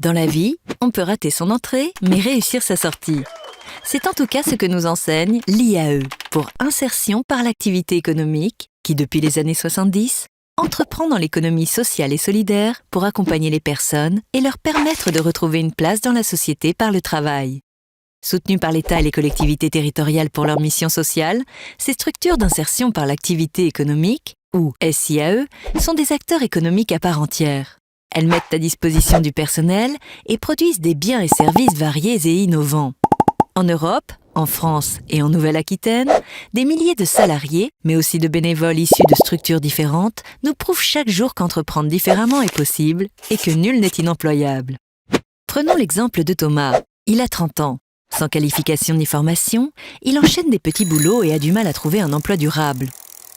Dans la vie, on peut rater son entrée, mais réussir sa sortie. C'est en tout cas ce que nous enseigne l'IAE, pour insertion par l'activité économique, qui depuis les années 70, entreprend dans l'économie sociale et solidaire pour accompagner les personnes et leur permettre de retrouver une place dans la société par le travail. Soutenues par l'État et les collectivités territoriales pour leur mission sociale, ces structures d'insertion par l'activité économique, ou SIAE, sont des acteurs économiques à part entière. Elles mettent à disposition du personnel et produisent des biens et services variés et innovants. En Europe, en France et en Nouvelle-Aquitaine, des milliers de salariés, mais aussi de bénévoles issus de structures différentes, nous prouvent chaque jour qu'entreprendre différemment est possible et que nul n'est inemployable. Prenons l'exemple de Thomas. Il a 30 ans. Sans qualification ni formation, il enchaîne des petits boulots et a du mal à trouver un emploi durable.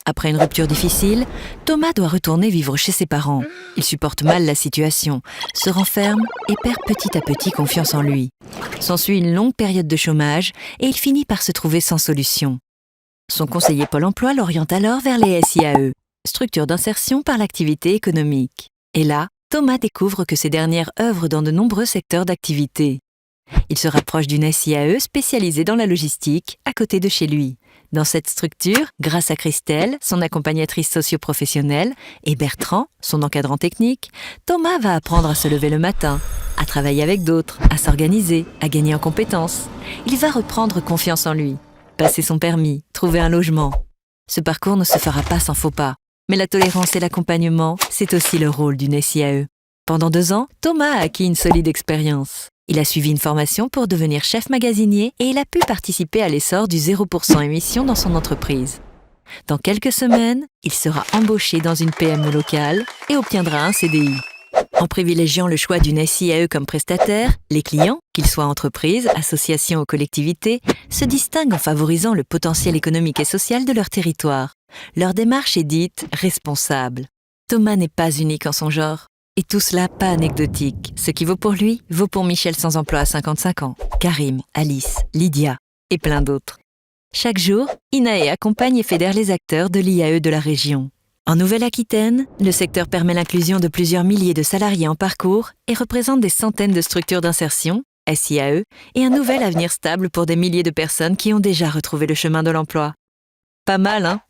Après une rupture difficile, Thomas doit retourner vivre chez ses parents. Il supporte mal la situation, se renferme et perd petit à petit confiance en lui. S'ensuit une longue période de chômage et il finit par se trouver sans solution. Son conseiller Pôle emploi l'oriente alors vers les SIAE, structures d'insertion par l'activité économique. Et là, Thomas découvre que ces dernières œuvrent dans de nombreux secteurs d'activité. Il se rapproche d'une SIAE spécialisée dans la logistique, à côté de chez lui. Dans cette structure, grâce à Christelle, son accompagnatrice socio-professionnelle, et Bertrand, son encadrant technique, Thomas va apprendre à se lever le matin, à travailler avec d'autres, à s'organiser, à gagner en compétences. Il va reprendre confiance en lui, passer son permis, trouver un logement. Ce parcours ne se fera pas sans faux pas, mais la tolérance et l'accompagnement, c'est aussi le rôle d'une SIAE. Pendant 2 ans, Thomas a acquis une solide expérience. Il a suivi une formation pour devenir chef magasinier et il a pu participer à l'essor du 0% émission dans son entreprise. Dans quelques semaines, il sera embauché dans une PME locale et obtiendra un CDI. En privilégiant le choix d'une SIAE comme prestataire, les clients, qu'ils soient entreprises, associations ou collectivités, se distinguent en favorisant le potentiel économique et social de leur territoire. Leur démarche est dite responsable. Thomas n'est pas unique en son genre. Et tout cela pas anecdotique. Ce qui vaut pour lui, vaut pour Michel sans emploi à 55 ans, Karim, Alice, Lydia et plein d'autres. Chaque jour, INAE accompagne et fédère les acteurs de l'IAE de la région. En Nouvelle-Aquitaine, le secteur permet l'inclusion de plusieurs milliers de salariés en parcours et représente des centaines de structures d'insertion, SIAE, et un nouvel avenir stable pour des milliers de personnes qui ont déjà retrouvé le chemin de l'emploi. Pas mal, hein ?